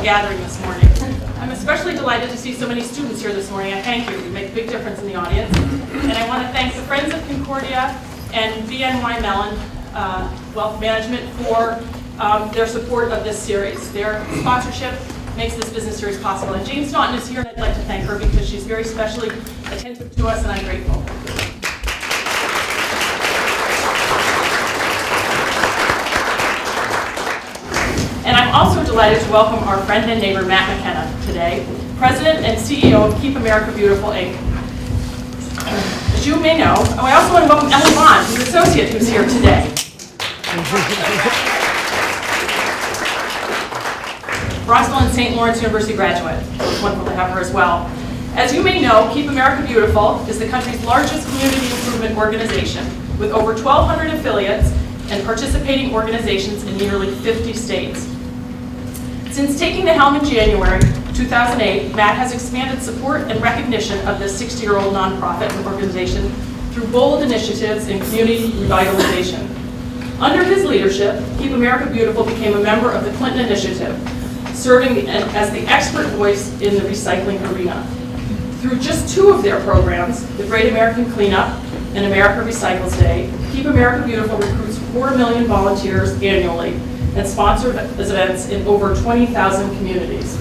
gathering this morning. I'm especially delighted to see so many students here this morning. I thank you. You make a big difference in the audience. And I want to thank the Friends of Concordia and BNY Mellon Wealth Management for their support of this series. Their sponsorship makes this business series possible. And Jane Staunton is here, and I'd like to thank her because she's very specially attentive to us, and I'm grateful. And I'm also delighted to welcome our friend and neighbor, Matt McKenna, today, President and CEO of Keep America Beautiful, Inc. As you may know, I also want to welcome Ellen Bond, who's associate, who's here today. Bronxville and St. Lawrence University graduate. It's wonderful to have her as well. As you may know, Keep America Beautiful is the country's largest community improvement organization with over 1,200 affiliates and participating organizations in nearly 50 states. Since taking the helm in January 2008, Matt has expanded support and recognition of this 60-year-old nonprofit organization through bold initiatives in community revitalization. Under his leadership, Keep America Beautiful became a member of the Clinton Initiative, serving as the expert voice in the recycling arena. Through just two of their programs, the Great American Cleanup and America Recycles Day, Keep America Beautiful recruits 4 million volunteers annually and sponsors events in over 20,000 communities.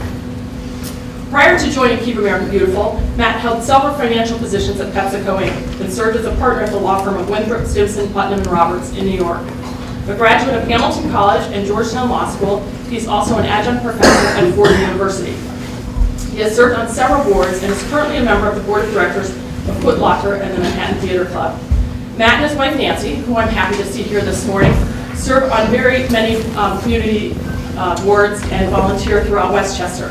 Prior to joining Keep America Beautiful, Matt held several financial positions at PepsiCo Inc. and served as a partner at the law firm of Winthrop, Stimson, Putnam & Roberts in New York. A graduate of Hamilton College and Georgetown Law School, he's also an adjunct professor at Ford University. He has served on several boards and is currently a member of the board of directors of Foot Locker and the Manhattan Theater Club. Matt and his wife Nancy, who I'm happy to see here this morning, serve on very many community boards and volunteer throughout Westchester.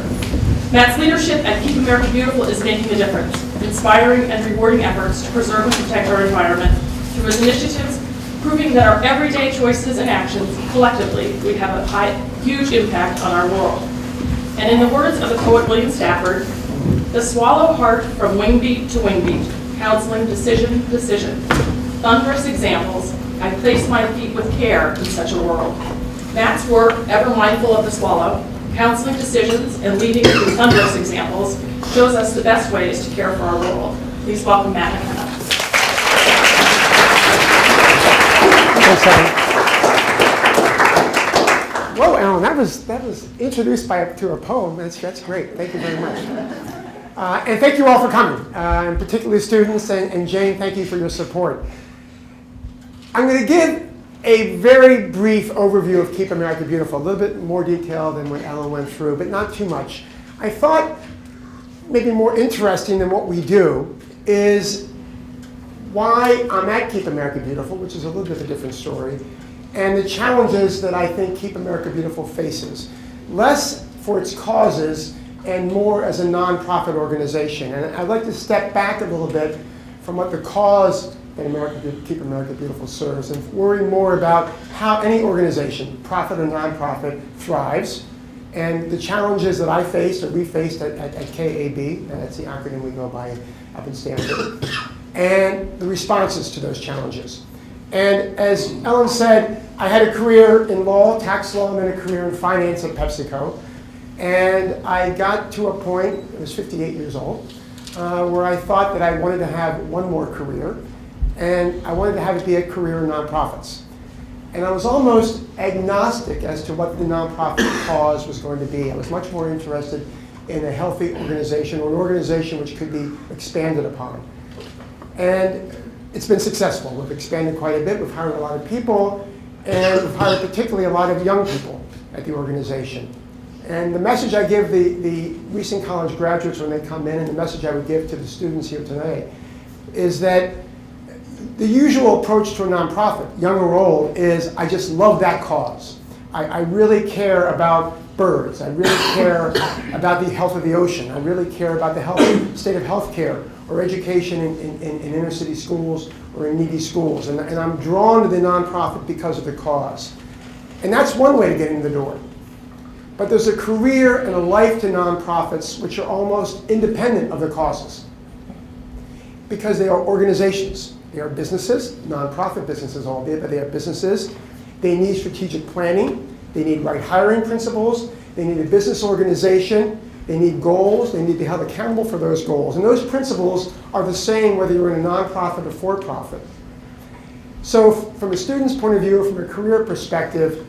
Matt's leadership at Keep America Beautiful is making a difference, inspiring and rewarding efforts to preserve and protect our environment through his initiatives, proving that our everyday choices and actions collectively we have a huge impact on our world. And in the words of the poet William Stafford, the swallow heart from wing beat to wing beat, counseling decision, decision. Thunderous examples, I place my feet with care in such a world. Matt's work, ever mindful of the swallow, counseling decisions, and leading through thunderous examples, shows us the best ways to care for our world. Please welcome Matt McKenna. Whoa, Alan, that was introduced to a poem. That's great. Thank you very much. And thank you all for coming, and particularly students, and Jane, thank you for your support. I'm going to give a very brief overview of Keep America Beautiful, a little bit more detail than what Ellen went through, but not too much. I thought maybe more interesting than what we do is why I'm at Keep America Beautiful, which is a little bit of a different story, and the challenges that I think Keep America Beautiful faces. Less for its causes and more as a nonprofit organization. And I'd like to step back a little bit from what the cause that Keep America Beautiful serves and worry more about how any organization, profit or nonprofit, thrives, and the challenges that I faced or we faced at KAB, and that's the acronym we go by up in Stanford, and the responses to those challenges. And as Ellen said, I had a career in law, tax law, and then a career in finance at PepsiCo. And I got to a point, I was 58 years old, where I thought that I wanted to have one more career, and I wanted to have it be a career in nonprofits. And I was almost agnostic as to what the nonprofit cause was going to be. I was much more interested in a healthy organization, or an organization which could be expanded upon. And it's been successful. We've expanded quite a bit. We've hired a lot of people, and we've hired particularly a lot of young people at the organization. And the message I give the recent college graduates when they come in, and the message I would give to the students here today, is that the usual approach to a nonprofit, young or old, is I just love that cause. I really care about birds. I really care about the health of the ocean. I really care about the state of health care or education in inner city schools or in needy schools. And I'm drawn to the nonprofit because of the cause. And that's one way to get in the door. But there's a career and a life to nonprofits which are almost independent of the causes, because they are organizations. They are businesses, nonprofit businesses albeit, but they are businesses. They need strategic planning. They need right hiring principles. They need a business organization. They need goals. They need to be held accountable for those goals. And those principles are the same whether you're in a nonprofit or for-profit. So from a student's point of view, from a career perspective,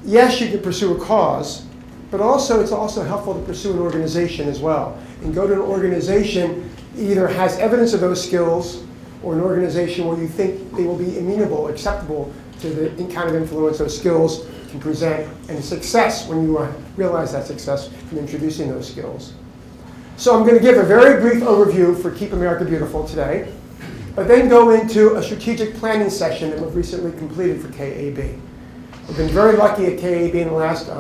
yes, you can pursue a cause, but also it's also helpful to pursue an organization as well. And go to an organization that either has evidence of those skills or an organization where you think they will be amenable, acceptable to the kind of influence those skills can present, and success when you realize that success from introducing those skills. So I'm going to give a very brief overview for Keep America Beautiful today, but then go into a strategic planning session that we've recently completed for KAB. We've been very lucky at KAB in the last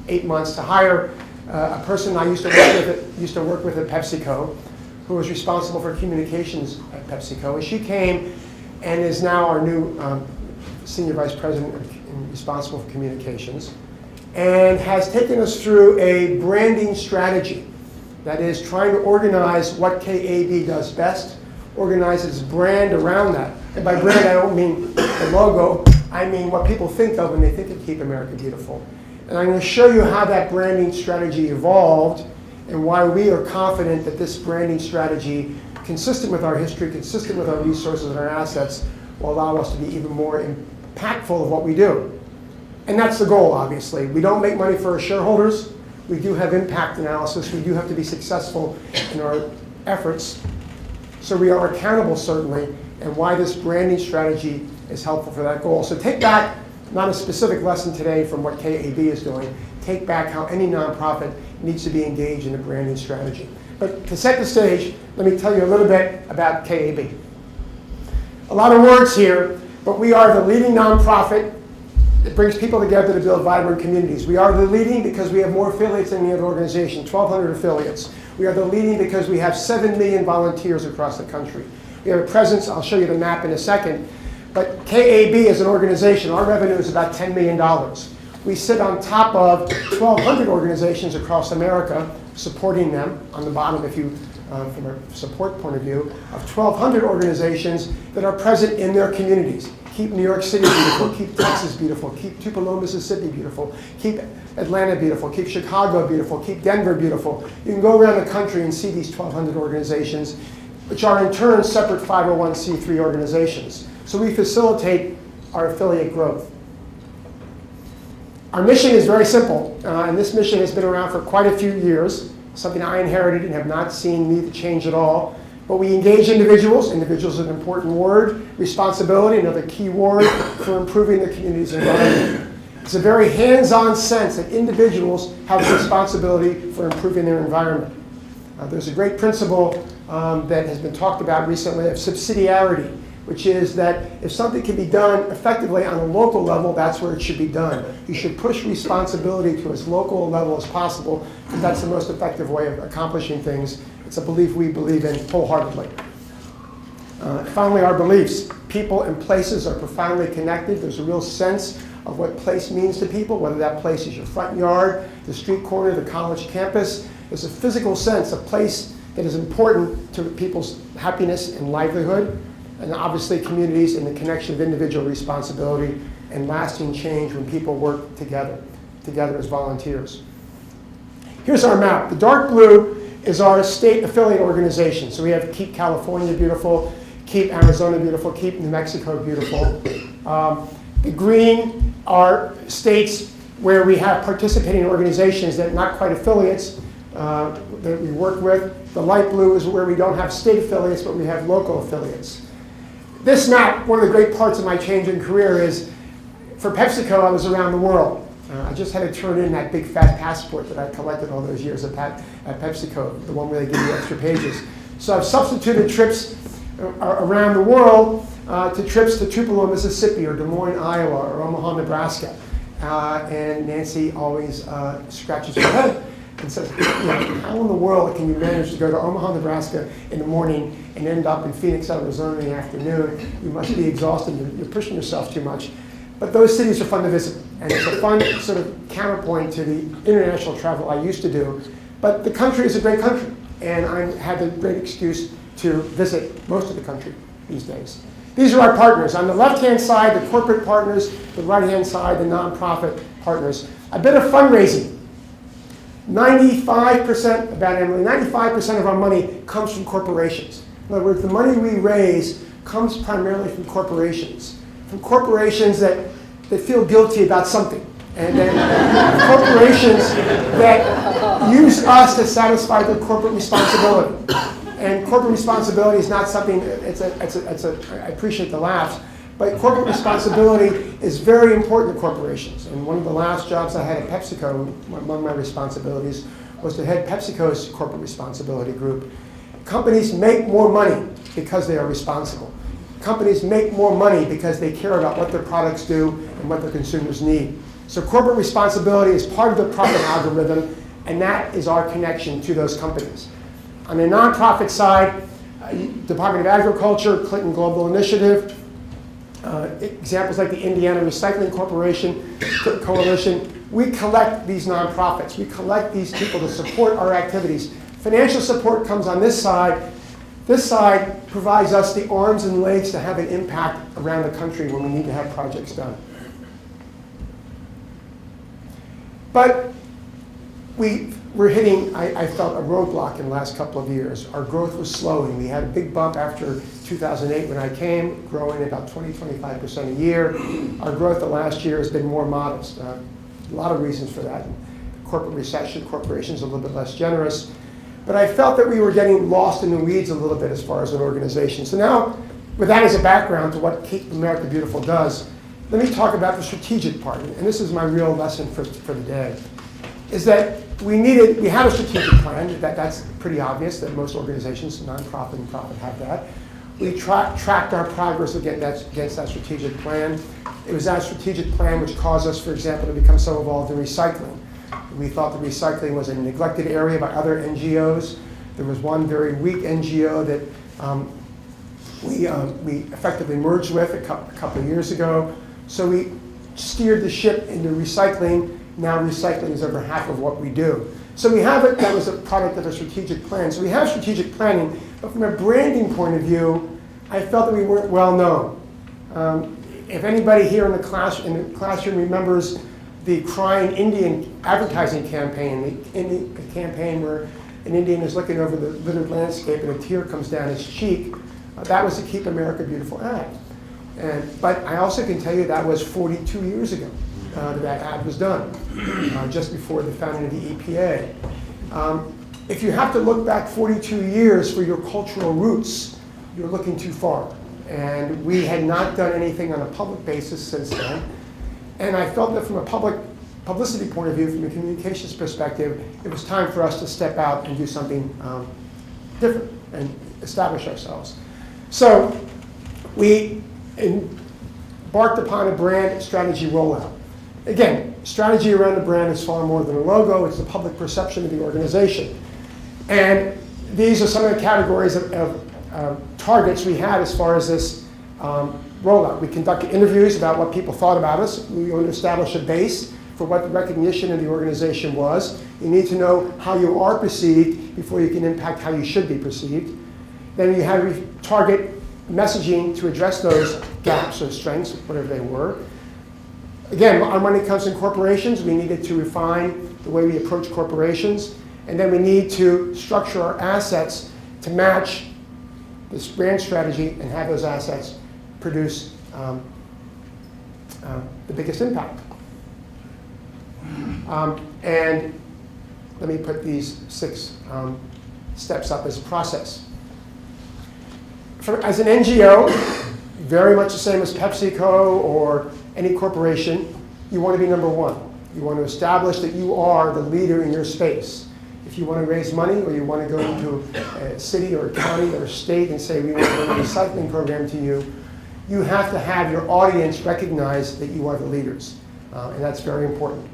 8 months to hire a person I used to work with at PepsiCo, who was responsible for communications at PepsiCo. And she came and is now our new senior vice president and responsible for communications, and has taken us through a branding strategy. That is, trying to organize what KAB does best, organize its brand around that. And by brand, I don't mean the logo, I mean what people think of when they think of Keep America Beautiful. And I'm going to show you how that branding strategy evolved and why we are confident that this branding strategy, consistent with our history, consistent with our resources and our assets, will allow us to be even more impactful of what we do. And that's the goal, obviously. We don't make money for our shareholders. We do have impact analysis. We do have to be successful in our efforts. So we are accountable, certainly, and why this branding strategy is helpful for that goal. So take back, not a specific lesson today from what KAB is doing, take back how any nonprofit needs to be engaged in a branding strategy. But to set the stage, let me tell you a little bit about KAB. A lot of words here, but we are the leading nonprofit that brings people together to build vibrant communities. We are the leading because we have more affiliates than any other organization, 1,200 affiliates. We are the leading because we have 7 million volunteers across the country. We have a presence, I'll show you the map in a second, but KAB as an organization, our revenue is about $10 million. We sit on top of 1,200 organizations across America, supporting them on the bottom, if you, from a support point of view, of 1,200 organizations that are present in their communities. Keep New York City beautiful, keep Texas beautiful, keep Tupelo, Mississippi beautiful, keep Atlanta beautiful, keep Chicago beautiful, keep Denver beautiful. You can go around the country and see these 1,200 organizations, which are in turn separate 501c3 organizations. So we facilitate our affiliate growth. Our mission is very simple, and this mission has been around for quite a few years, something I inherited and have not seen need to change at all. But we engage individuals. Individuals is an important word. Responsibility, another key word for improving the community's environment. It's a very hands-on sense that individuals have a responsibility for improving their environment. There's a great principle that has been talked about recently of subsidiarity, which is that if something can be done effectively on a local level, that's where it should be done. You should push responsibility to as local a level as possible, because that's the most effective way of accomplishing things. It's a belief we believe in wholeheartedly. Finally, our beliefs. People and places are profoundly connected. There's a real sense of what place means to people, whether that place is your front yard, the street corner, the college campus. There's a physical sense, a place that is important to people's happiness and livelihood, and obviously communities and the connection of individual responsibility and lasting change when people work together as volunteers. Here's our map. The dark blue is our state affiliate organization. So we have Keep California Beautiful, Keep Arizona Beautiful, Keep New Mexico Beautiful. The green are states where we have participating organizations that are not quite affiliates that we work with. The light blue is where we don't have state affiliates, but we have local affiliates. This map, one of the great parts of my change in career is, for PepsiCo, I was around the world. I just had to turn in that big fat passport that I collected all those years at PepsiCo, the one where they give you extra pages. So I've substituted trips around the world to trips to Tupelo, Mississippi, or Des Moines, Iowa, or Omaha, Nebraska. And Nancy always scratches her head and says, how in the world can you manage to go to Omaha, Nebraska in the morning and end up in Phoenix, Arizona in the afternoon? You must be exhausted. You're pushing yourself too much. But those cities are fun to visit, and it's a fun sort of counterpoint to the international travel I used to do. But the country is a great country, and I have a great excuse to visit most of the country these days. These are our partners. On the left-hand side, the corporate partners. The right-hand side, the nonprofit partners. A bit of fundraising. 95%, about Emily, 95% of our money comes from corporations. In other words, the money we raise comes primarily from corporations that feel guilty about something. And then corporations that use us to satisfy their corporate responsibility. And corporate responsibility is not something, I appreciate the laughs, but corporate responsibility is very important to corporations. And one of the last jobs I had at PepsiCo, among my responsibilities, was to head PepsiCo's corporate responsibility group. Companies make more money because they are responsible. Companies make more money because they care about what their products do and what their consumers need. So corporate responsibility is part of the profit algorithm, and that is our connection to those companies. On the nonprofit side, Department of Agriculture, Clinton Global Initiative, examples like the Indiana Recycling Coalition, we collect these nonprofits. We collect these people to support our activities. Financial support comes on this side. This side provides us the arms and legs to have an impact around the country when we need to have projects done. But we're hitting, I felt, a roadblock in the last couple of years. Our growth was slowing. We had a big bump after 2008 when I came, growing at about 20-25% a year. Our growth the last year has been more modest. A lot of reasons for that. Corporate recession, corporations a little bit less generous. But I felt that we were getting lost in the weeds a little bit as far as an organization. So now, with that as a background to what Keep America Beautiful does, let me talk about the strategic part. And this is my real lesson for the day, is that we had a strategic plan. That's pretty obvious that most organizations, nonprofit and profit, have that. We tracked our progress against that strategic plan. It was that strategic plan which caused us, for example, to become so involved in recycling. We thought that recycling was a neglected area by other NGOs. There was one very weak NGO that we effectively merged with a couple of years ago. So we steered the ship into recycling. Now recycling is over half of what we do. So we have it, that was a product of a strategic plan. So we have strategic planning, but from a branding point of view, I felt that we weren't well known. If anybody here in the classroom remembers the Crying Indian advertising campaign, the campaign where an Indian is looking over the littered landscape and a tear comes down his cheek, that was the Keep America Beautiful ad. But I also can tell you that was 42 years ago that ad was done, just before the founding of the EPA. If you have to look back 42 years for your cultural roots, you're looking too far. And we had not done anything on a public basis since then. And I felt that from a publicity point of view, from a communications perspective, it was time for us to step out and do something different and establish ourselves. So we embarked upon a brand strategy rollout. Again, strategy around the brand is far more than a logo. It's the public perception of the organization. And these are some of the categories of targets we had as far as this rollout. We conducted interviews about what people thought about us. We wanted to establish a base for what the recognition of the organization was. You need to know how you are perceived before you can impact how you should be perceived. Then you had to target messaging to address those gaps or strengths, whatever they were. Again, our money comes from corporations. We needed to refine the way we approach corporations. And then we need to structure our assets to match this brand strategy and have those assets produce the biggest impact. And let me put these 6 steps up as a process. As an NGO, very much the same as PepsiCo or any corporation, you want to be number one. You want to establish that you are the leader in your space. If you want to raise money or you want to go into a city or a county or a state and say we want to bring a recycling program to you, you have to have your audience recognize that you are the leaders. And that's very important.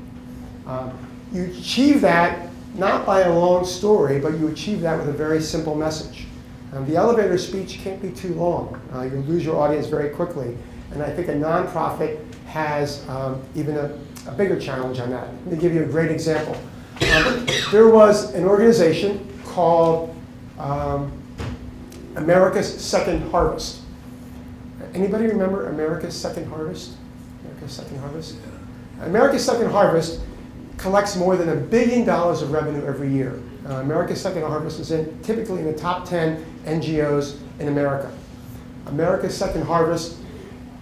You achieve that not by a long story, but you achieve that with a very simple message. The elevator speech can't be too long. You'll lose your audience very quickly. And I think a nonprofit has even a bigger challenge on that. Let me give you a great example. There was an organization called America's Second Harvest. Anybody remember America's Second Harvest? America's Second Harvest? America's Second Harvest collects more than $1 billion of revenue every year. America's Second Harvest is typically in the top 10 NGOs in America. America's Second Harvest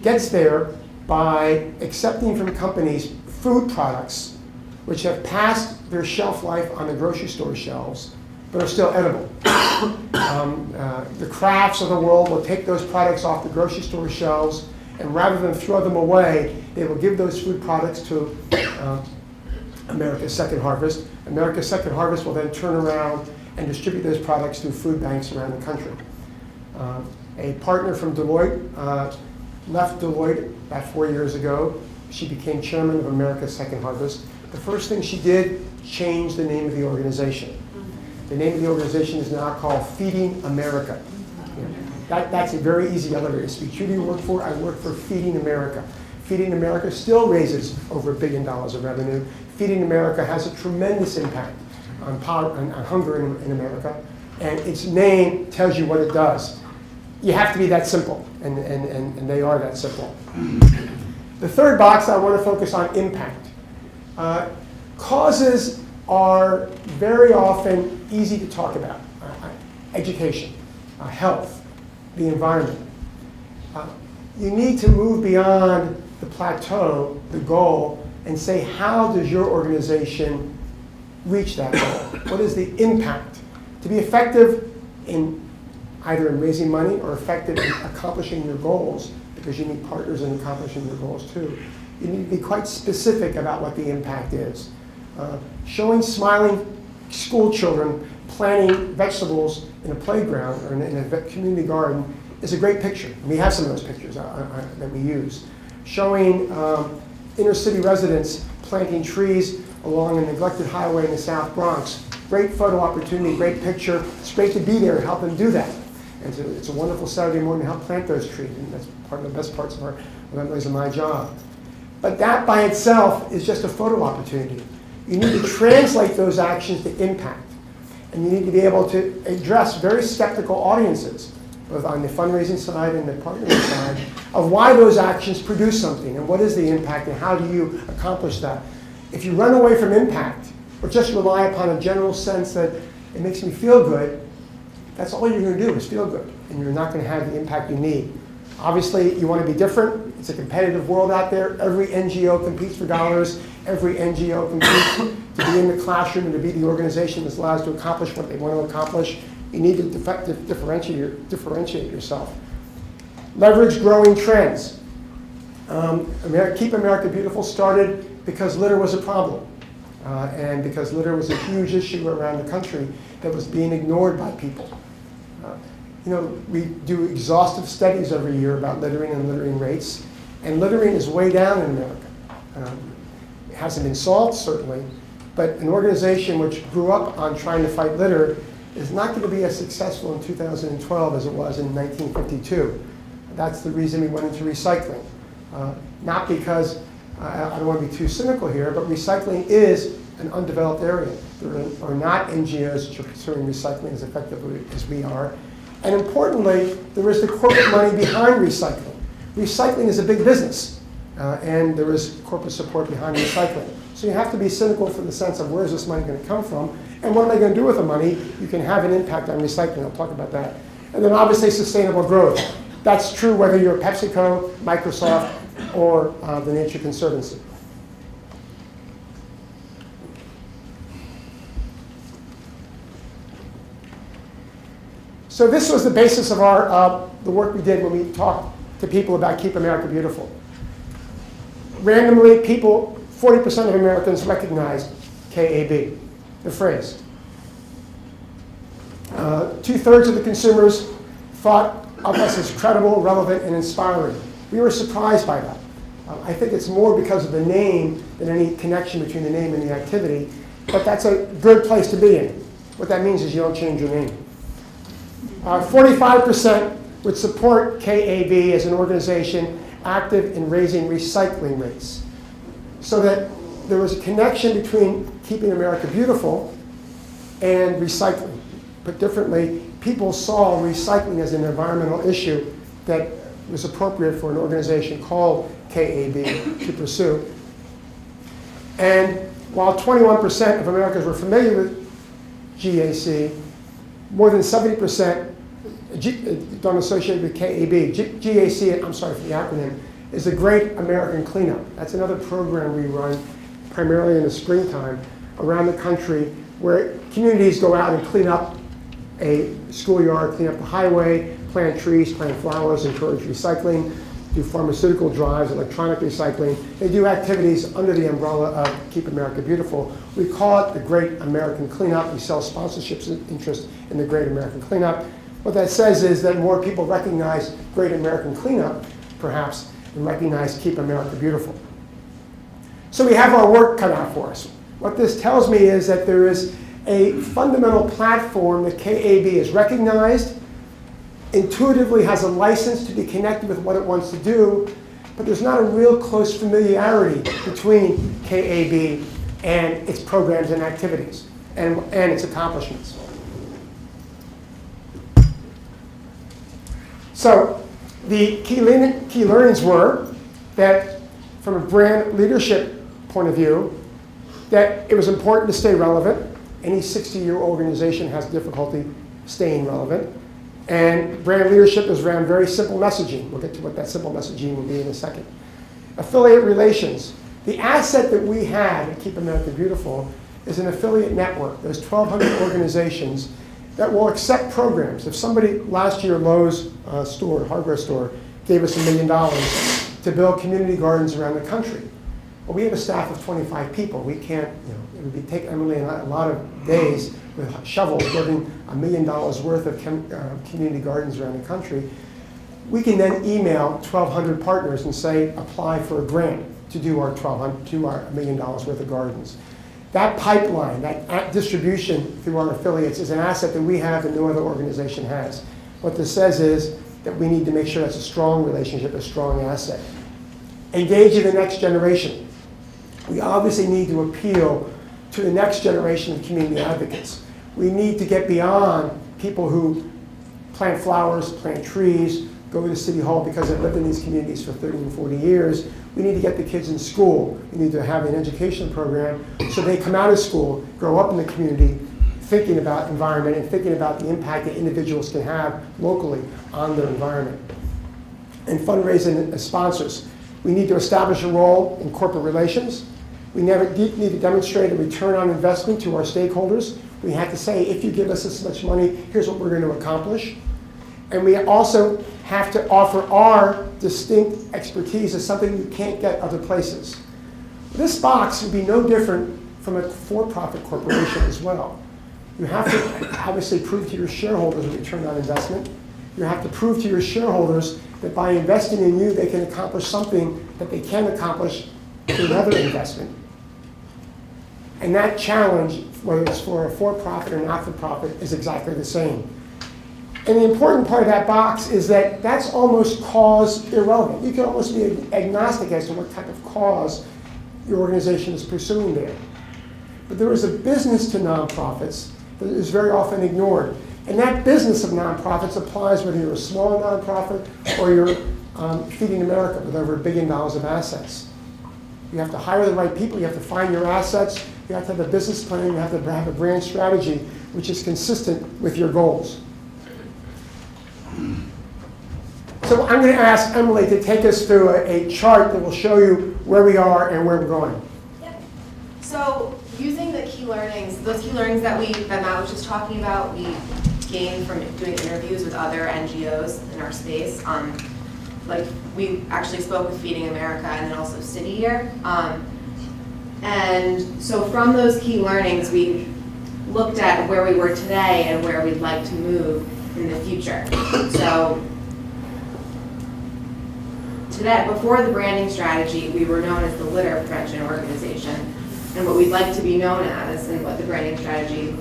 gets there by accepting from companies food products which have passed their shelf life on the grocery store shelves, but are still edible. The Crafts of the world will take those products off the grocery store shelves, and rather than throw them away, they will give those food products to America's Second Harvest. America's Second Harvest will then turn around and distribute those products through food banks around the country. A partner from Deloitte left Deloitte about 4 years ago. She became chairman of America's Second Harvest. The first thing she did, change the name of the organization. The name of the organization is now called Feeding America. That's a very easy elevator speech. Who do you work for? I work for Feeding America. Feeding America still raises over $1 billion of revenue. Feeding America has a tremendous impact on hunger in America, and its name tells you what it does. You have to be that simple, and they are that simple. The third box, I want to focus on impact. Causes are very often easy to talk about. Education, health, the environment. You need to move beyond the plateau, the goal, and say, how does your organization reach that goal? What is the impact? To be effective in either in raising money or effective in accomplishing your goals, because you need partners in accomplishing your goals too, you need to be quite specific about what the impact is. Showing smiling school children planting vegetables in a playground or in a community garden is a great picture. We have some of those pictures that we use. Showing inner city residents planting trees along a neglected highway in the South Bronx. Great photo opportunity, great picture. It's great to be there and help them do that. And it's a wonderful Saturday morning to help plant those trees, and that's part of the best parts of my job. But that by itself is just a photo opportunity. You need to translate those actions to impact. And you need to be able to address very skeptical audiences, both on the fundraising side and the partnering side, of why those actions produce something and what is the impact and how do you accomplish that. If you run away from impact or just rely upon a general sense that it makes me feel good, that's all you're going to do is feel good, and you're not going to have the impact you need. Obviously, you want to be different. It's a competitive world out there. Every NGO competes for dollars. Every NGO competes to be in the classroom and to be the organization that's allowed to accomplish what they want to accomplish. You need to differentiate yourself. Leverage growing trends. Keep America Beautiful started because litter was a problem. And because litter was a huge issue around the country that was being ignored by people. We do exhaustive studies every year about littering and littering rates, and littering is way down in America. It hasn't been solved, certainly, but an organization which grew up on trying to fight litter is not going to be as successful in 2012 as it was in 1952. That's the reason we went into recycling. Not because, I don't want to be too cynical here, but recycling is an undeveloped area. There are not NGOs which are pursuing recycling as effectively as we are. And importantly, there is the corporate money behind recycling. Recycling is a big business, and there is corporate support behind recycling. So you have to be cynical for the sense of where's this money going to come from, and what am I going to do with the money? You can have an impact on recycling. I'll talk about that. And then obviously sustainable growth. That's true whether you're PepsiCo, Microsoft, or the Nature Conservancy. So this was the basis of the work we did when we talked to people about Keep America Beautiful. Randomly, 40% of Americans recognized KAB, the phrase. 2/3 of the consumers thought of us as credible, relevant, and inspiring. We were surprised by that. I think it's more because of the name than any connection between the name and the activity, but that's a good place to be in. What that means is you don't change your name. 45% would support KAB as an organization active in raising recycling rates. So that there was a connection between Keeping America Beautiful and recycling. Put differently, people saw recycling as an environmental issue that was appropriate for an organization called KAB to pursue. And while 21% of Americans were familiar with GAC, more than 70% don't associate with KAB. GAC, I'm sorry for the acronym, is the Great American Cleanup. That's another program we run primarily in the springtime around the country where communities go out and clean up a schoolyard, clean up the highway, plant trees, plant flowers, encourage recycling, do pharmaceutical drives, electronic recycling. They do activities under the umbrella of Keep America Beautiful. We call it the Great American Cleanup. We sell sponsorships and interest in the Great American Cleanup. What that says is that more people recognize Great American Cleanup, perhaps, and recognize Keep America Beautiful. So we have our work cut out for us. What this tells me is that there is a fundamental platform that KAB is recognized, intuitively has a license to be connected with what it wants to do, but there's not a real close familiarity between KAB and its programs and activities and its accomplishments. So the key learnings were that from a brand leadership point of view, that it was important to stay relevant. Any 60-year organization has difficulty staying relevant. And brand leadership is around very simple messaging. We'll get to what that simple messaging will be in a second. Affiliate relations. The asset that we have at Keep America Beautiful is an affiliate network. There's 1,200 organizations that will accept programs. If somebody, last year, Lowe's hardware store, gave us $1 million to build community gardens around the country. Well, we have a staff of 25 people. We can't, it would be taking Emily a lot of days with shovels building $1 million worth of community gardens around the country. We can then email 1,200 partners and say, apply for a grant to do our $1 million worth of gardens. That pipeline, that distribution through our affiliates is an asset that we have that no other organization has. What this says is that we need to make sure that's a strong relationship, a strong asset. Engage in the next generation. We obviously need to appeal to the next generation of community advocates. We need to get beyond people who plant flowers, plant trees, go to City Hall because they've lived in these communities for 30 and 40 years. We need to get the kids in school. We need to have an education program so they come out of school, grow up in the community, thinking about environment and thinking about the impact that individuals can have locally on their environment. And fundraising as sponsors. We need to establish a role in corporate relations. We need to demonstrate a return on investment to our stakeholders. We have to say, if you give us this much money, here's what we're going to accomplish. And we also have to offer our distinct expertise as something you can't get other places. This box would be no different from a for-profit corporation as well. You have to obviously prove to your shareholders a return on investment. You have to prove to your shareholders that by investing in you, they can accomplish something that they can't accomplish through another investment. And that challenge, whether it's for a for-profit or not-for-profit, is exactly the same. And the important part of that box is that that's almost cause irrelevant. You can almost be agnostic as to what type of cause your organization is pursuing there. But there is a business to nonprofits that is very often ignored. And that business of nonprofits applies whether you're a small nonprofit or you're Feeding America with over $1 billion of assets. You have to hire the right people. You have to find your assets. You have to have a business plan. You have to have a brand strategy which is consistent with your goals. So I'm going to ask Emily to take us through a chart that will show you where we are and where we're going. Yep. So using the key learnings, those key learnings that Matt was just talking about, we gained from doing interviews with other NGOs in our space. Like we actually spoke with Feeding America and then also City Year. And so from those key learnings, we looked at where we were today and where we'd like to move in the future. So today, before the branding strategy, we were known as the Litter Prevention Organization. And what we'd like to be known as, and what the branding strategy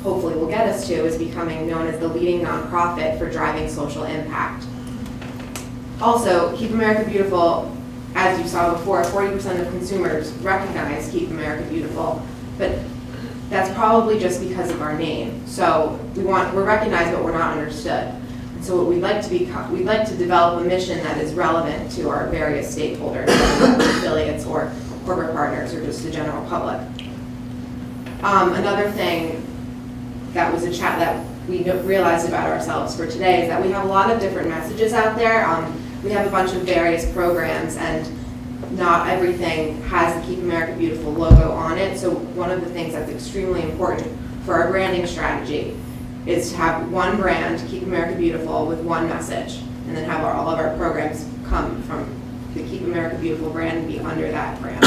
hopefully will get us to, is becoming known as the leading nonprofit for driving social impact. Also, Keep America Beautiful, as you saw before, 40% of consumers recognize Keep America Beautiful, but that's probably just because of our name. So we're recognized, but we're not understood. And so what we'd like to develop a mission that is relevant to our various stakeholders, whether affiliates or corporate partners or just the general public. Another thing that was a chat that we realized about ourselves for today is that we have a lot of different messages out there. We have a bunch of various programs, and not everything has the Keep America Beautiful logo on it. So one of the things that's extremely important for our branding strategy is to have one brand, Keep America Beautiful, with one message, and then have all of our programs come from the Keep America Beautiful brand and be under that brand.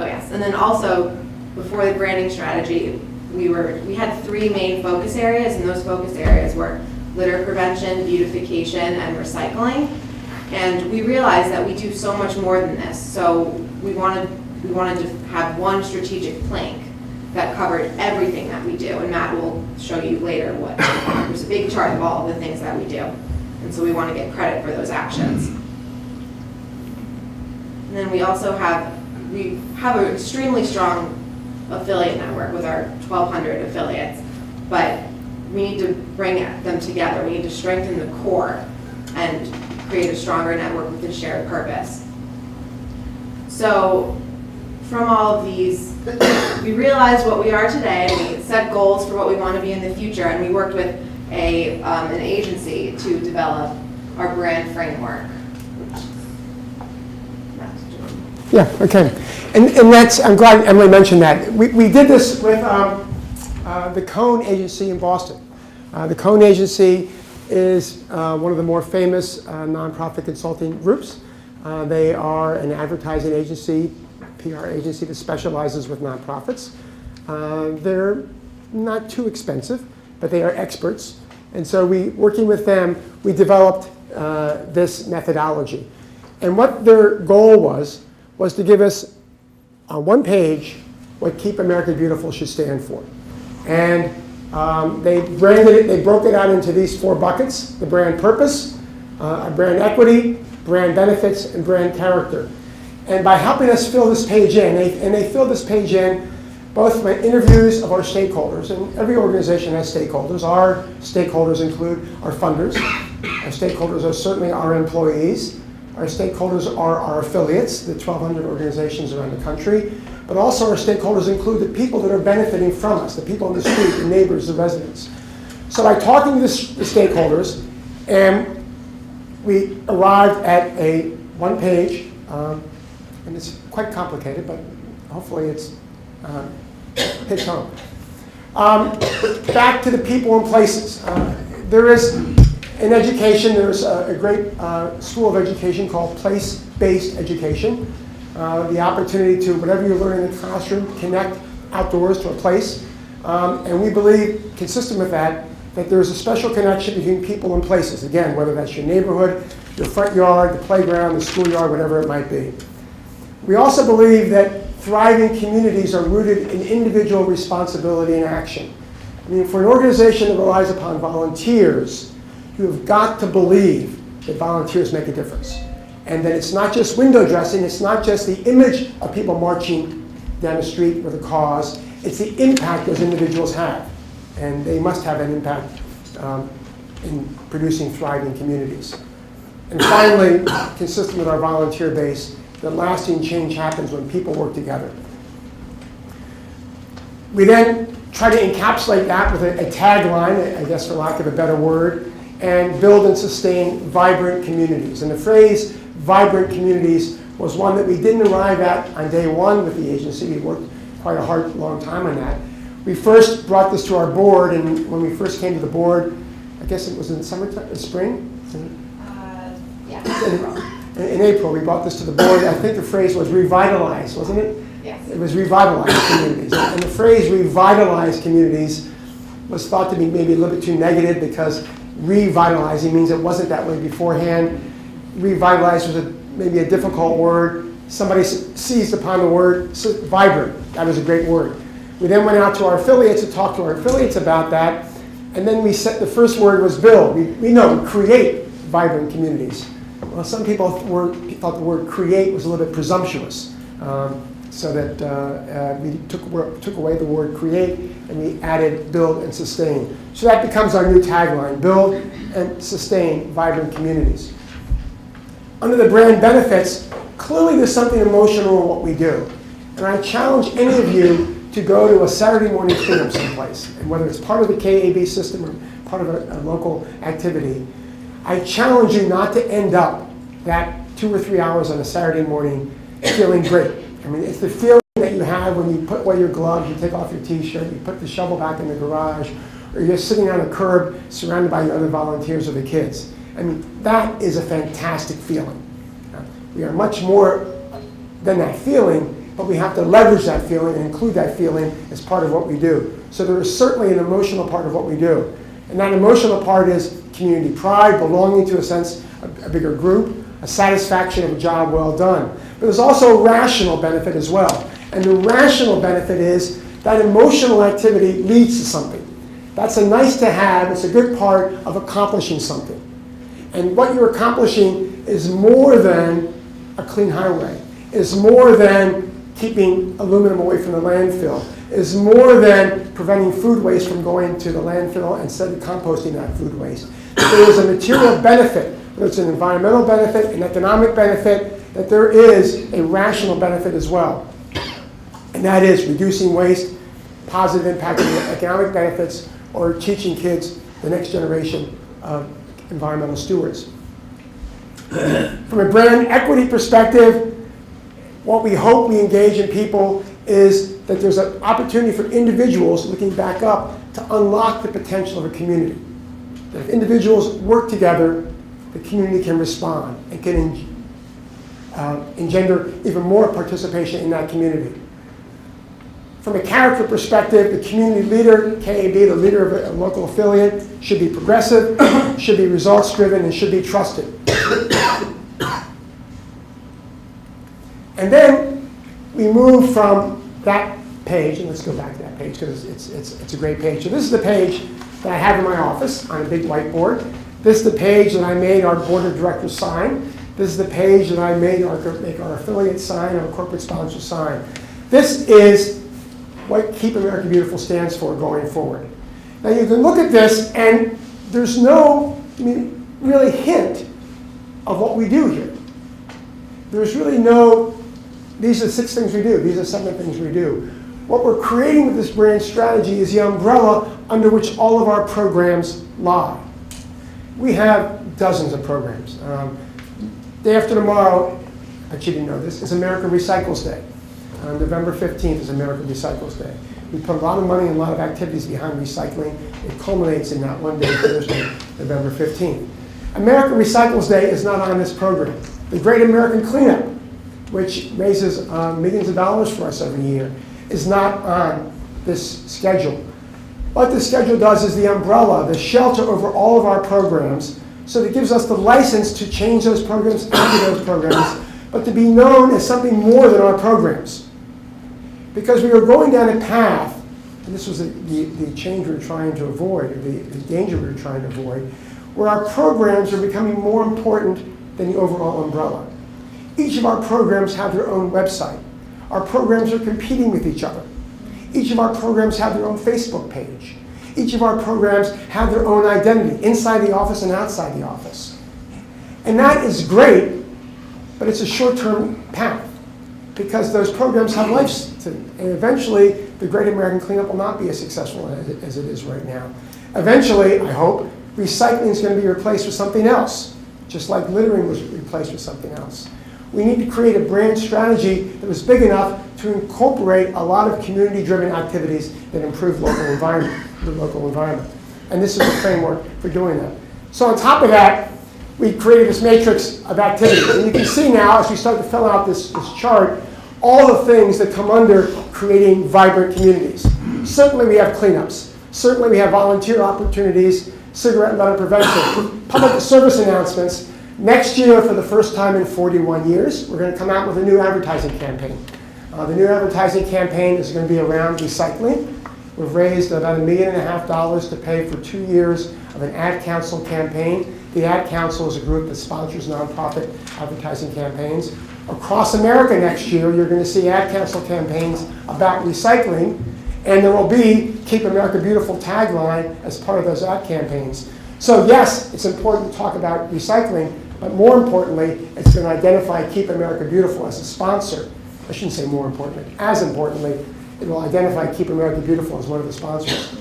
Oh yes, and then also, before the branding strategy, we had 3 main focus areas, and those focus areas were litter prevention, beautification, and recycling. And we realized that we do so much more than this, so we wanted to have one strategic plank that covered everything that we do, and Matt will show you later there's a big chart of all of the things that we do, and so we want to get credit for those actions. And then we also have an extremely strong affiliate network with our 1,200 affiliates, but we need to bring them together. We need to strengthen the core and create a stronger network with a shared purpose. So from all of these, we realized what we are today, and we set goals for what we want to be in the future, and we worked with an agency to develop our brand framework. Yeah, okay. And that's, I'm glad Emily mentioned that. We did this with the Cone Agency in Boston. The Cone Agency is one of the more famous nonprofit consulting groups. They are an advertising agency, PR agency that specializes with nonprofits. They're not too expensive, but they are experts. And so working with them, we developed this methodology. And what their goal was to give us on one page what Keep America Beautiful should stand for. And they branded it, they broke it out into these 4 buckets: the brand purpose, brand equity, brand benefits, and brand character. And by helping us fill this page in, they filled this page in both by interviews of our stakeholders, and every organization has stakeholders. Our stakeholders include our funders. Our stakeholders are certainly our employees. Our stakeholders are our affiliates, the 1,200 organizations around the country, but also our stakeholders include the people that are benefiting from us, the people in the street, the neighbors, the residents. So by talking to the stakeholders, and we arrived at a 1 page, and it's quite complicated, but hopefully it's hits home. Back to the people and places. There is in education, there's a great school of education called place-based education. The opportunity to, whatever you learn in the classroom, connect outdoors to a place. And we believe, consistent with that, that there's a special connection between people and places. Again, whether that's your neighborhood, your front yard, the playground, the schoolyard, whatever it might be. We also believe that thriving communities are rooted in individual responsibility and action. I mean, for an organization that relies upon volunteers, you have got to believe that volunteers make a difference. And that it's not just window dressing, it's not just the image of people marching down the street with a cause, it's the impact those individuals have. And they must have an impact in producing thriving communities. And finally, consistent with our volunteer base, that lasting change happens when people work together. We then try to encapsulate that with a tagline, I guess for lack of a better word, and build and sustain vibrant communities. And the phrase vibrant communities was one that we didn't arrive at on day 1 with the agency. We worked quite a hard, long time on that. We first brought this to our board, and when we first came to the board, I guess it was in summertime, spring? Yeah. In April, we brought this to the board. I think the phrase was revitalize, wasn't it? Yes. It was revitalize communities. And the phrase revitalize communities was thought to be maybe a little bit too negative because revitalizing means it wasn't that way beforehand. Revitalize was maybe a difficult word. Somebody seized upon the word vibrant. That was a great word. We then went out to our affiliates to talk to our affiliates about that. And then we set, the first word was build. We know, create vibrant communities. Well, some people thought the word create was a little bit presumptuous. So that we took away the word create and we added build and sustain. So that becomes our new tagline, build and sustain vibrant communities. Under the brand benefits, clearly there's something emotional in what we do. And I challenge any of you to go to a Saturday morning cleanup someplace, and whether it's part of the KAB system or part of a local activity, I challenge you not to end up that 2 or 3 hours on a Saturday morning feeling great. I mean, it's the feeling that you have when you put away your gloves, you take off your t-shirt, you put the shovel back in the garage, or you're sitting on a curb surrounded by your other volunteers or the kids. I mean, that is a fantastic feeling. We are much more than that feeling, but we have to leverage that feeling and include that feeling as part of what we do. So there is certainly an emotional part of what we do. And that emotional part is community pride, belonging to a sense, a bigger group, a satisfaction of a job well done. But there's also a rational benefit as well. And the rational benefit is that emotional activity leads to something. That's a nice to have, it's a good part of accomplishing something. And what you're accomplishing is more than a clean highway, is more than keeping aluminum away from the landfill, is more than preventing food waste from going to the landfill instead of composting that food waste. There is a material benefit, whether it's an environmental benefit, an economic benefit, that there is a rational benefit as well. And that is reducing waste, positive impact on economic benefits, or teaching kids the next generation of environmental stewards. From a brand equity perspective, what we hope we engage in people is that there's an opportunity for individuals, looking back up, to unlock the potential of a community. That if individuals work together, the community can respond and can engender even more participation in that community. From a character perspective, the community leader, KAB, the leader of a local affiliate, should be progressive, should be results-driven, and should be trusted. And then we move from that page, and let's go back to that page because it's a great page. So this is the page that I have in my office on a big whiteboard. This is the page that I made our board of directors sign. This is the page that I made make our affiliate sign, our corporate sponsor sign. This is what Keep America Beautiful stands for going forward. Now you can look at this and there's no really hint of what we do here. There's really no, these are 6 things we do, these are 7 things we do. What we're creating with this brand strategy is the umbrella under which all of our programs lie. We have dozens of programs. Day after tomorrow, but you didn't know this, is America Recycles Day. November 15th is America Recycles Day. We put a lot of money and a lot of activities behind recycling. It culminates in that one day, Thursday, November 15th. America Recycles Day is not on this program. The Great American Cleanup, which raises millions of dollars for us every year, is not on this schedule. What the schedule does is the umbrella, the shelter over all of our programs, so that it gives us the license to change those programs after those programs, but to be known as something more than our programs. Because we were going down a path, and this was the change we were trying to avoid, or the danger we were trying to avoid, where our programs are becoming more important than the overall umbrella. Each of our programs have their own website. Our programs are competing with each other. Each of our programs have their own Facebook page. Each of our programs have their own identity, inside the office and outside the office. And that is great, but it's a short-term path, because those programs have lives to them. And eventually, the Great American Cleanup will not be as successful as it is right now. Eventually, I hope, recycling is going to be replaced with something else, just like littering was replaced with something else. We need to create a brand strategy that was big enough to incorporate a lot of community-driven activities that improve the local environment. And this is the framework for doing that. So on top of that, we created this matrix of activities. And you can see now, as we start to fill out this chart, all the things that come under creating vibrant communities. Certainly we have cleanups. Certainly we have volunteer opportunities, cigarette and litter prevention, public service announcements. Next year, for the first time in 41 years, we're going to come out with a new advertising campaign. The new advertising campaign is going to be around recycling. We've raised about $1.5 million to pay for 2 years of an ad council campaign. The Ad Council is a group that sponsors nonprofit advertising campaigns. Across America next year, you're going to see Ad Council campaigns about recycling, and there will be Keep America Beautiful tagline as part of those ad campaigns. So yes, it's important to talk about recycling, But more importantly, it's going to identify Keep America Beautiful as a sponsor. I shouldn't say more importantly. As importantly, it will identify Keep America Beautiful as one of the sponsors.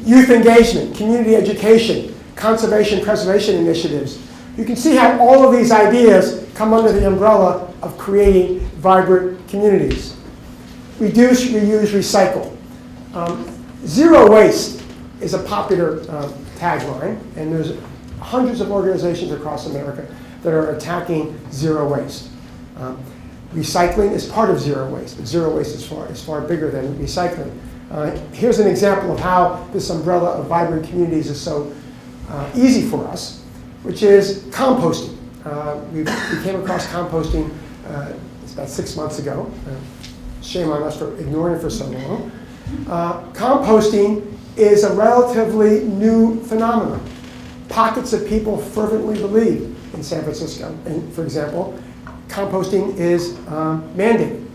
Youth engagement, community education, conservation preservation initiatives. You can see how all of these ideas come under the umbrella of creating vibrant communities. Reduce, reuse, recycle. Zero waste is a popular tagline, and there's hundreds of organizations across America that are attacking zero waste. Recycling is part of zero waste, but zero waste is far bigger than recycling. Here's an example of how this umbrella of vibrant communities is so easy for us, which is composting. We came across composting it's about 6 months ago. Shame on us for ignoring it for so long. Composting is a relatively new phenomenon. Pockets of people fervently believe in San Francisco. And for example, composting is mandated.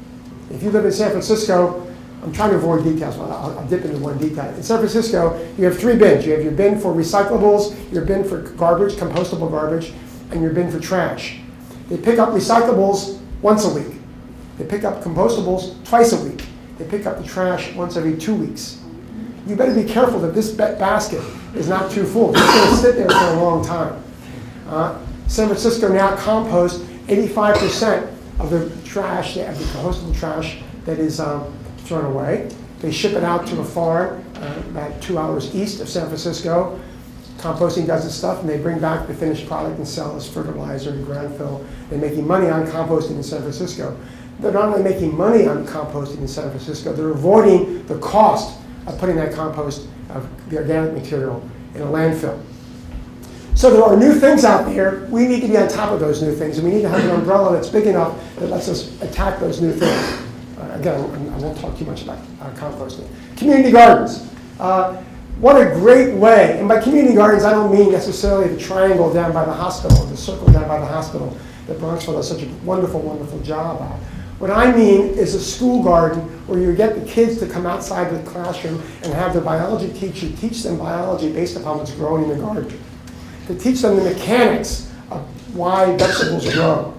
If you live in San Francisco, I'm trying to avoid details, but I'll dip into one detail. In San Francisco, you have 3 bins. You have your bin for recyclables, your bin for garbage, compostable garbage, and your bin for trash. They pick up recyclables once a week. They pick up compostables twice a week. They pick up the trash once every 2 weeks. You better be careful that this basket is not too full. It's going to sit there for a long time. San Francisco now composts 85% of the trash, of the compostable trash that is thrown away. They ship it out to a farm about 2 hours east of San Francisco. Composting does its stuff, and they bring back the finished product and sell as fertilizer and ground fill. They're making money on composting in San Francisco. They're not only making money on composting in San Francisco, they're avoiding the cost of putting that compost, of the organic material, in a landfill. So there are new things out there. We need to be on top of those new things, and we need to have an umbrella that's big enough that lets us attack those new things. Again, I won't talk too much about composting. Community gardens. What a great way, and by community gardens I don't mean necessarily the triangle down by the hospital, the circle down by the hospital that Bronxville does such a wonderful, wonderful job at. What I mean is a school garden where you get the kids to come outside the classroom and have the biology teacher teach them biology based upon what's growing in the garden. To teach them the mechanics of why vegetables grow.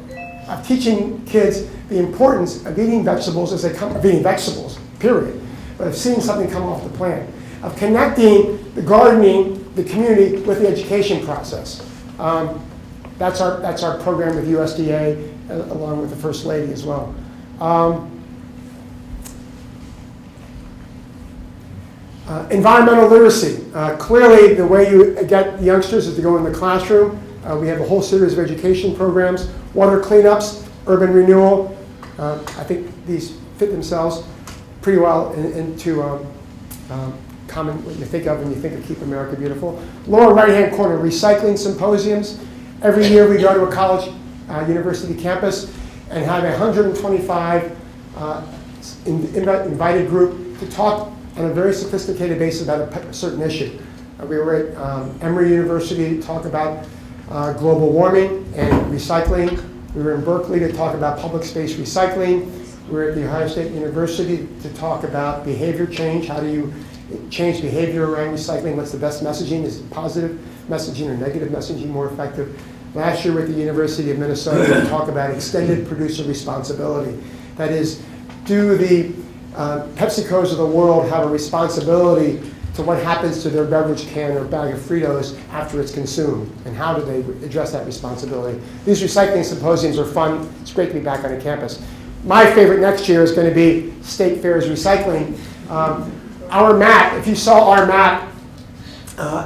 Of teaching kids the importance of eating vegetables as they come, of eating vegetables, period, but of seeing something come off the plant. Of connecting the gardening, the community, with the education process. That's our program with USDA, along with the First Lady as well. Environmental literacy. Clearly, the way you get youngsters is to go in the classroom. We have a whole series of education programs, water cleanups, urban renewal. I think these fit themselves pretty well into common what you think of when you think of Keep America Beautiful. Lower right-hand corner, recycling symposiums. Every year we go to a college, university campus and have a 125 invited group to talk on a very sophisticated basis about a certain issue. We were at Emory University to talk about global warming and recycling. We were in Berkeley to talk about public space recycling. We were at the Ohio State University to talk about behavior change. How do you change behavior around recycling? What's the best messaging? Is positive messaging or negative messaging more effective? Last year with the University of Minnesota, we talked about extended producer responsibility. That is, do the PepsiCos of the world have a responsibility to what happens to their beverage can or bag of Fritos after it's consumed? And how do they address that responsibility? These recycling symposiums are fun. It's great to be back on a campus. My favorite next year is going to be State Fair's recycling. Our map, if you saw our map,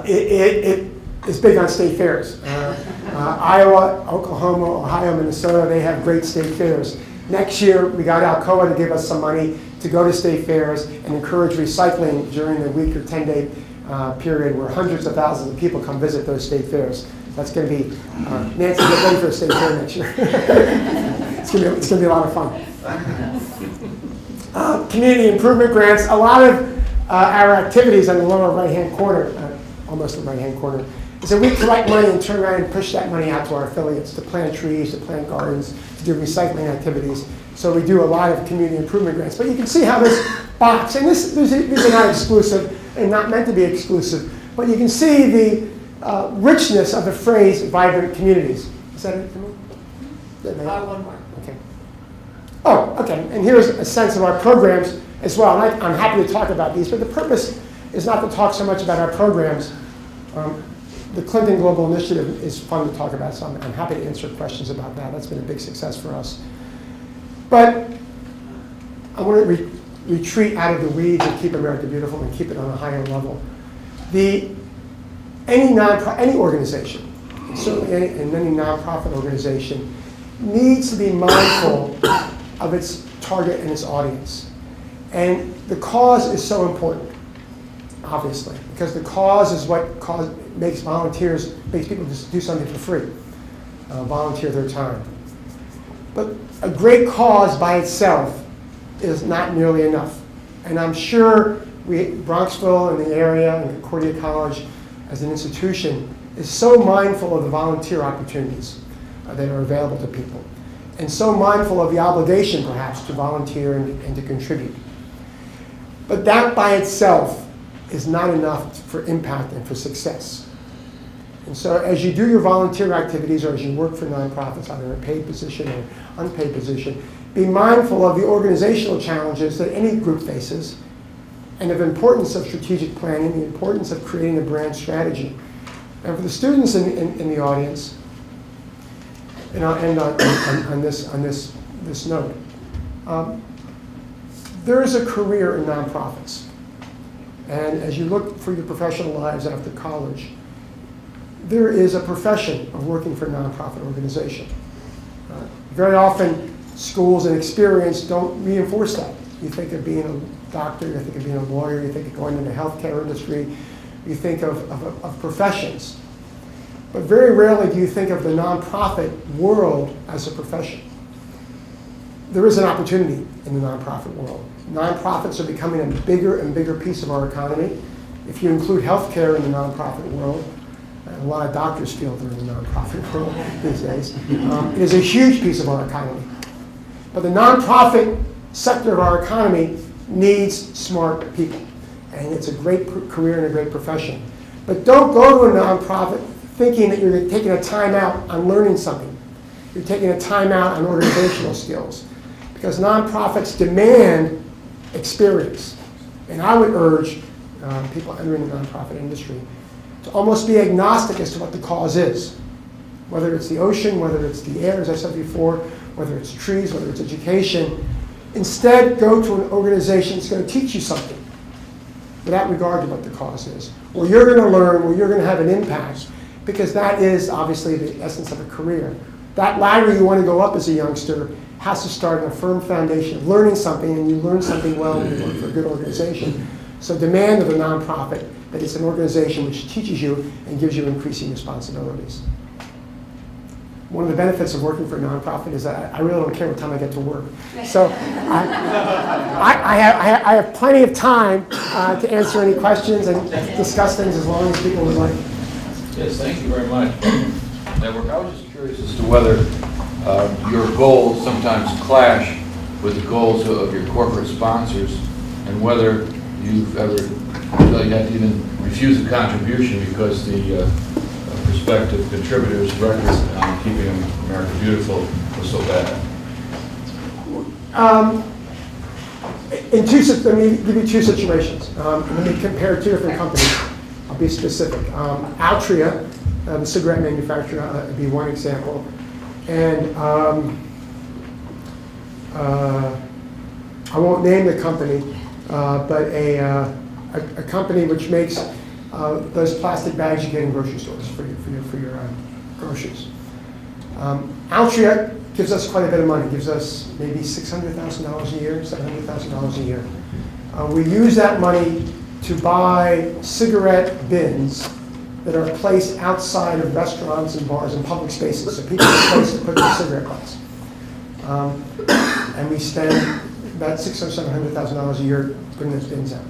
it is big on state fairs. Iowa, Oklahoma, Ohio, Minnesota, they have great state fairs. Next year, we got Alcoa to give us some money to go to state fairs and encourage recycling during the week or 10-day period where hundreds of thousands of people come visit those state fairs. That's going to be, Nancy, get ready for a state fair next year. It's going to be a lot of fun. Community improvement grants. A lot of our activities on the lower right-hand corner, almost the right-hand corner, is that we collect money and turn around and push that money out to our affiliates to plant trees, to plant gardens, to do recycling activities. So we do a lot of community improvement grants. But you can see how this box, and these are not exclusive and not meant to be exclusive, but you can see richness of the phrase vibrant communities. Is that it? One more. Okay. Oh, okay. And here's a sense of our programs as well. And I'm happy to talk about these, but the purpose is not to talk so much about our programs. The Clinton Global Initiative is fun to talk about, so I'm happy to answer questions about that. That's been a big success for us. But I want to retreat out of the weeds and keep America beautiful and keep it on a higher level. Any organization, certainly any nonprofit organization, needs to be mindful of its target and its audience. And the cause is so important, obviously, because the cause is what makes people just do something for free, volunteer their time. But a great cause by itself is not nearly enough. And I'm sure Bronxville and the area and Concordia College as an institution is so mindful of the volunteer opportunities that are available to people, and so mindful of the obligation perhaps to volunteer and to contribute. But that by itself is not enough for impact and for success. And so as you do your volunteer activities or as you work for nonprofits, either in a paid position or unpaid position, be mindful of the organizational challenges that any group faces and of the importance of strategic planning, the importance of creating a brand strategy. And for the students in the audience, and I'll end on this note, there is a career in nonprofits. And as you look for your professional lives after college, there is a profession of working for a nonprofit organization. Very often, schools and experience don't reinforce that. You think of being a doctor, you think of being a lawyer, you think of going into the healthcare industry, you think of professions. But very rarely do you think of the nonprofit world as a profession. There is an opportunity in the nonprofit world. Nonprofits are becoming a bigger and bigger piece of our economy. If you include healthcare in the nonprofit world, a lot of doctors feel they're in the nonprofit world these days, it is a huge piece of our economy. But the nonprofit sector of our economy needs smart people. And it's a great career and a great profession. But don't go to a nonprofit thinking that you're taking a time out on learning something. You're taking a time out on organizational skills. Because nonprofits demand experience. And I would urge people entering the nonprofit industry to almost be agnostic as to what the cause is. Whether it's the ocean, whether it's the air, as I said before, whether it's trees, whether it's education. Instead, go to an organization that's going to teach you something without regard to what the cause is. Where you're going to learn, where you're going to have an impact, because that is obviously the essence of a career. That ladder you want to go up as a youngster has to start on a firm foundation of learning something, and you learn something well when you work for a good organization. So demand of a nonprofit that it's an organization which teaches you and gives you increasing responsibilities. One of the benefits of working for a nonprofit is that I really don't care what time I get to work. So I have plenty of time to answer any questions and discuss things as long as people would like. Yes, thank you very much. Network, I was just curious as to whether your goals sometimes clash with the goals of your corporate sponsors, and whether you've ever felt you had to even refuse a contribution because the prospective contributors' record on keeping America beautiful was so bad. Let me give you two situations. Let me compare two different companies. I'll be specific. Altria, the cigarette manufacturer, would be one example. And I won't name the company, but a company which makes those plastic bags you get in grocery stores for your groceries. Altria gives us quite a bit of money. Gives us maybe $600,000 a year, $700,000 a year. We use that money to buy cigarette bins that are placed outside of restaurants and bars and public spaces, so people have a place to put their cigarette butts. And we spend about $600,000 or $700,000 a year putting those bins out.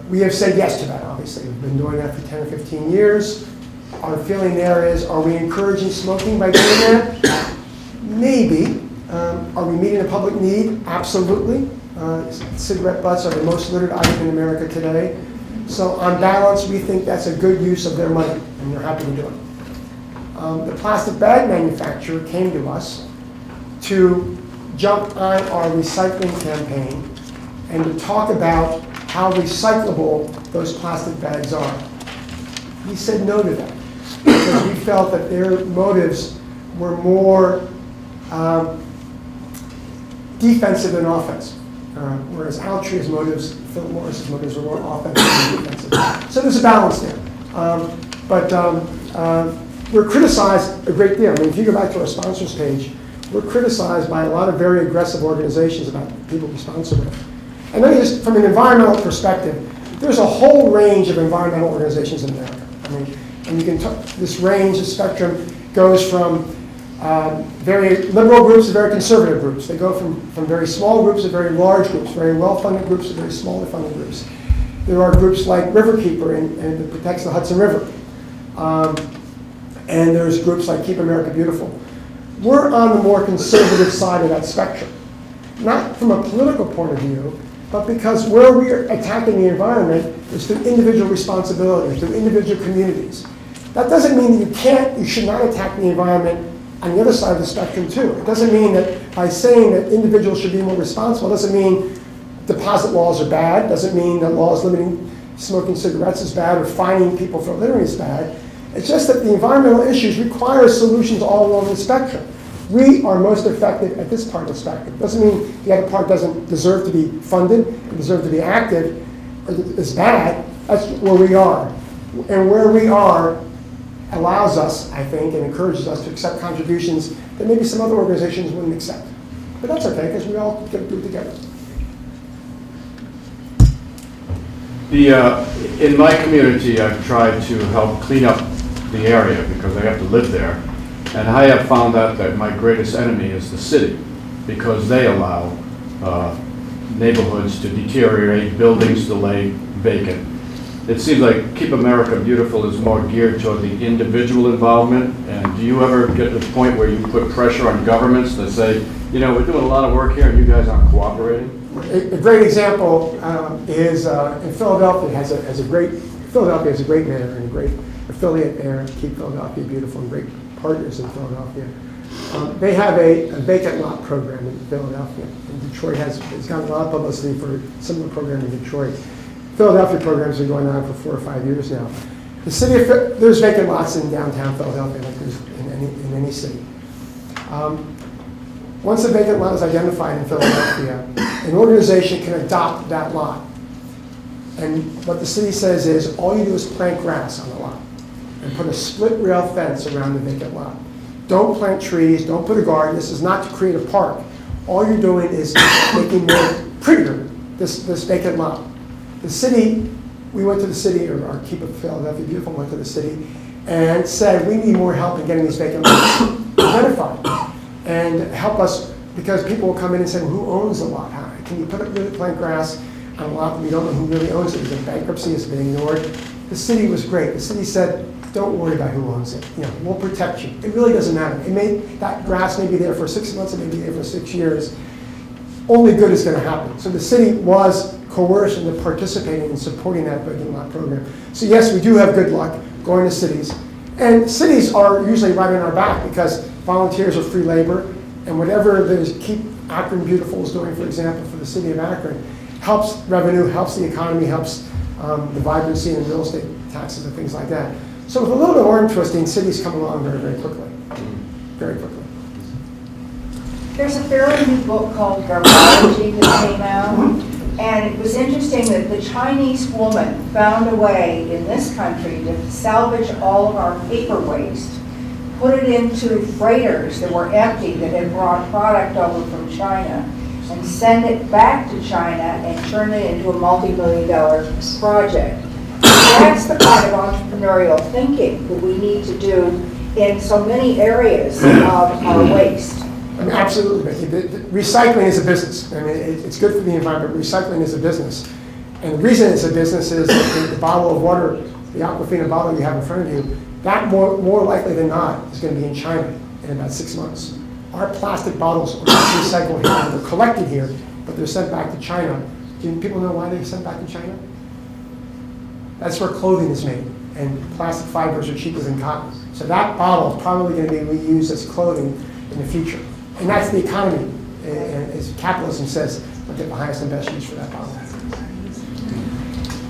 We have said yes to that, obviously. We've been doing that for 10 or 15 years. Our feeling there is, are we encouraging smoking by doing that? Maybe. Are we meeting a public need? Absolutely. Cigarette butts are the most littered item in America today. So on balance, we think that's a good use of their money, and they're happy to do it. The plastic bag manufacturer came to us to jump on our recycling campaign and to talk about how recyclable those plastic bags are. We said no to that because we felt that their motives were more defensive than offensive, whereas Altria's motives, Philip Morris's motives, were more offensive than defensive. So there's a balance there. We're criticized a great deal. I mean, if you go back to our sponsors page, we're criticized by a lot of very aggressive organizations about the people we sponsor with. And then just from an environmental perspective, there's a whole range of environmental organizations in America. I mean, and you can this range, the spectrum, goes from very liberal groups to very conservative groups. They go from very small groups to very large groups, very well-funded groups to very smaller funded groups. There are groups like Riverkeeper and that protects the Hudson River. And there's groups like Keep America Beautiful. We're on the more conservative side of that spectrum. Not from a political point of view, but because where we're attacking the environment is through individual responsibility, through individual communities. That doesn't mean that you should not attack the environment on the other side of the spectrum too. It doesn't mean that by saying that individuals should be more responsible, it doesn't mean deposit laws are bad, doesn't mean that laws limiting smoking cigarettes is bad or fining people for littering is bad. It's just that the environmental issues require solutions all along the spectrum. We are most effective at this part of the spectrum. Doesn't mean the other part doesn't deserve to be funded, deserve to be active, or is bad. That's where we are. And where we are allows us, I think, and encourages us to accept contributions that maybe some other organizations wouldn't accept. But that's okay, because we all get to do it together. In my community, I've tried to help clean up the area because I have to live there. And I have found out that my greatest enemy is the city because they allow neighborhoods to deteriorate, buildings to lay vacant. It seems like Keep America Beautiful is more geared toward the individual involvement. And do you ever get to the point where you put pressure on governments that say, you know, we're doing a lot of work here and you guys aren't cooperating? A great example is in Philadelphia. Philadelphia has a great mayor and a great affiliate there, Keep Philadelphia Beautiful, and great partners in Philadelphia. They have a vacant lot program in Philadelphia. And Detroit has gotten a lot of publicity for a similar program in Detroit. Philadelphia programs are going on for 4 or 5 years now. The city of, there's vacant lots in downtown Philadelphia, like there's in any city. Once a vacant lot is identified in Philadelphia, an organization can adopt that lot. And what the city says is, all you do is plant grass on the lot and put a split rail fence around the vacant lot. Don't plant trees, don't put a garden. This is not to create a park. All you're doing is making more prettier this vacant lot. The city, we went to the city, or our Keep Philadelphia Beautiful went to the city and said, we need more help in getting these vacant lots identified. And help us, because people will come in and say, well, who owns the lot? How can you really plant grass on a lot that we don't know who really owns it? Because bankruptcy has been ignored. The city was great. The city said, don't worry about who owns it. You know, we'll protect you. It really doesn't matter. That grass may be there for 6 months, it may be there for 6 years. Only good is going to happen. So the city was coerced into participating and supporting that vacant lot program. So yes, we do have good luck going to cities. And cities are usually right on our back because volunteers are free labor, and whatever the Keep Akron Beautiful is doing, for example, for the city of Akron, helps revenue, helps the economy, helps the vibrancy in real estate taxes and things like that. So with a little bit of arm twisting, cities come along very, very quickly. Very quickly. There's a fairly new book called Garbology that came out, and it was interesting that the Chinese woman found a way in this country to salvage all of our paper waste, put it into freighters that were empty that had brought product over from China, and send it back to China and turn it into a multi-million-dollar project. That's the kind of entrepreneurial thinking that we need to do in so many areas of our waste. I mean, absolutely. Recycling is a business. I mean, it's good for the environment. Recycling is a business. And the reason it's a business is that the bottle of water, the Aquafina bottle you have in front of you, that more likely than not is going to be in China in about 6 months. Our plastic bottles are recycled here. They're collected here, but they're sent back to China. Do people know why they're sent back to China? That's where clothing is made, and plastic fibers are cheaper than cotton. So that bottle is probably going to be reused as clothing in the future. And that's the economy, as capitalism says, we'll get the highest and best use for that bottle.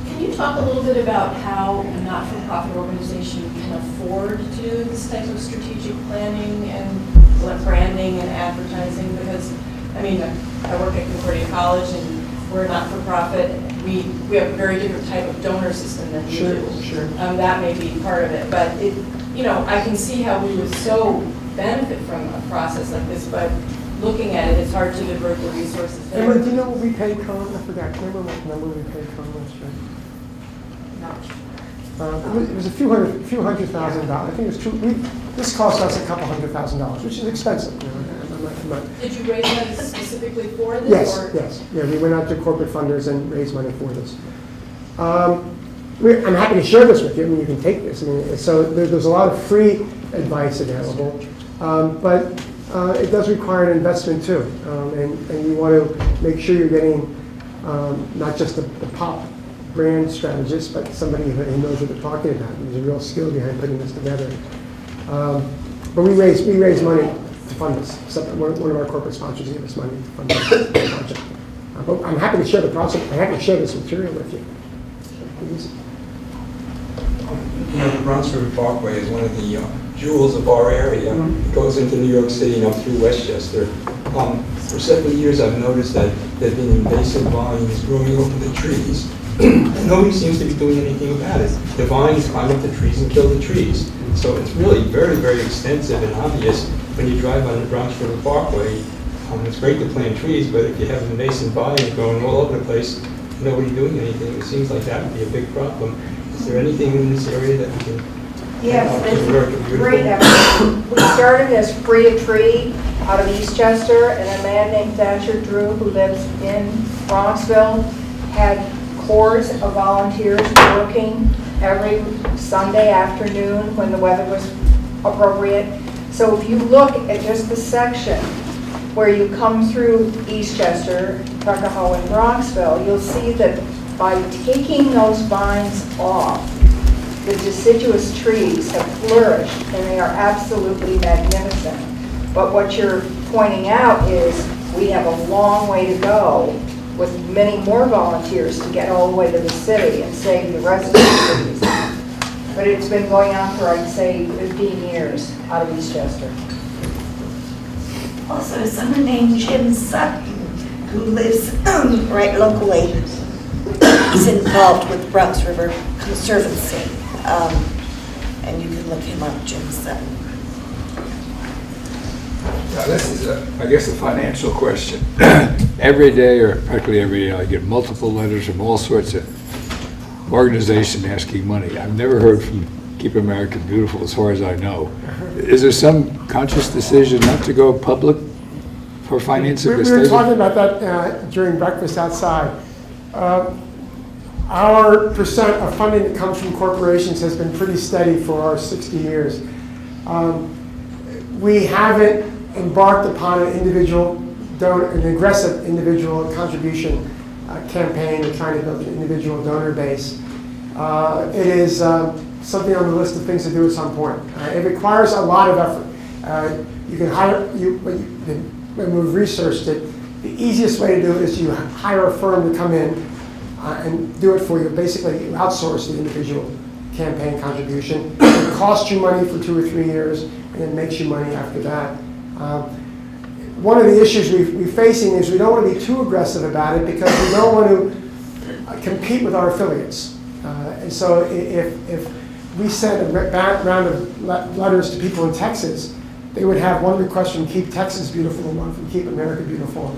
Can you talk a little bit about how a not-for-profit organization can afford to do this type of strategic planning and branding and advertising? Because, I mean, I work at Concordia College and we're not-for-profit. We have a very different type of donor system than you do. Sure. That may be part of it, but it, you know, I can see how we would so benefit from a process like this, but looking at it, it's hard to divert the resources there. Emily, do you know what we paid Con? I forgot. Do you remember what number we paid Con last year? It was a few hundred $100,000. I think it was this cost us a couple $100,000, which is expensive. You know, I'm not. Did you raise money specifically for this? Yes, or? yes. Yeah, we went out to corporate funders and raised money for this. I'm happy to share this with you. I mean, you can take this. I mean, so there's a lot of free advice available, but it does require an investment too. And you want to make sure you're getting not just the pop brand strategist, but somebody who knows what they're talking about. There's a real skill behind putting this together. But we raised money to fund this. So one of our corporate sponsors gave us money to fund this project. But I'm happy to share the process. I'm happy to share this material with you. You know, the Bronxville Parkway is one of the jewels of our area. It goes into New York City and up through Westchester. For several years, I've noticed that there have been invasive vines growing over the trees. And nobody seems to be doing anything about it. The vines climb up the trees and kill the trees. So it's really very, very extensive and obvious when you drive on the Bronxville Parkway. It's great to plant trees, but if you have invasive vines growing all over the place, nobody doing anything, it seems like that would be a big problem. Is there anything in this area that we can? Yes, there's great effort. We started as Free a Tree out of Eastchester, and a man named Thatcher Drew, who lives in Bronxville, had corps of volunteers working every Sunday afternoon when the weather was appropriate. So if you look at just the section where you come through Eastchester, Tuckahoe, and Bronxville, you'll see that by taking those vines off, the deciduous trees have flourished and they are absolutely magnificent. But what you're pointing out is we have a long way to go with many more volunteers to get all the way to the city and save the rest of the trees. But it's been going on for, I'd say, 15 years out of Eastchester. Also, someone named Jim Sutton, who lives right locally, he's involved with Bronx River Conservancy, and you can look him up, Jim Sutton. Now, this is, I guess, a financial question. Every day, or practically every day, I get multiple letters from all sorts of organizations asking money. I've never heard from Keep America Beautiful, as far as I know. Is there some conscious decision not to go public for financing? We were talking about that during breakfast outside. Our percent of funding that comes from corporations has been pretty steady for our 60 years. We haven't embarked upon an aggressive individual contribution campaign or trying to build an individual donor base. It is something on the list of things to do at some point. It requires a lot of effort. You can hire, when we've researched it, the easiest way to do it is you hire a firm to come in and do it for you. Basically, you outsource the individual campaign contribution. It costs you money for 2 or 3 years, and it makes you money after that. One of the issues we're facing is we don't want to be too aggressive about it because we don't want to compete with our affiliates. And so if we sent a round of letters to people in Texas, they would have one request from Keep Texas Beautiful and one from Keep America Beautiful.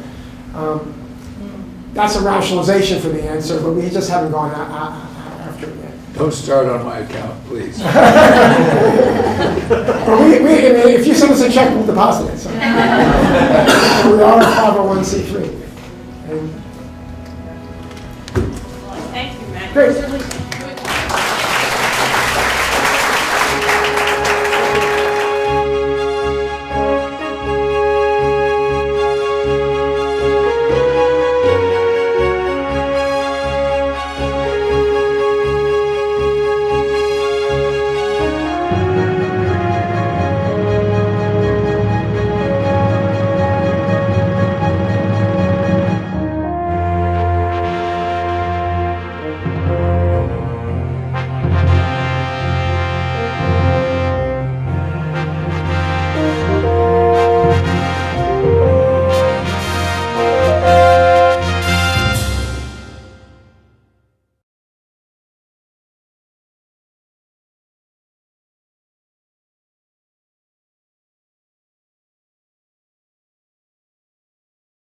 That's a rationalization for the answer, but we just haven't gone after it yet. Don't start on my account, please. Well, if you send us a check, we'll deposit it. So. We are a 501c3. And Thank you, Matt. Great. Certainly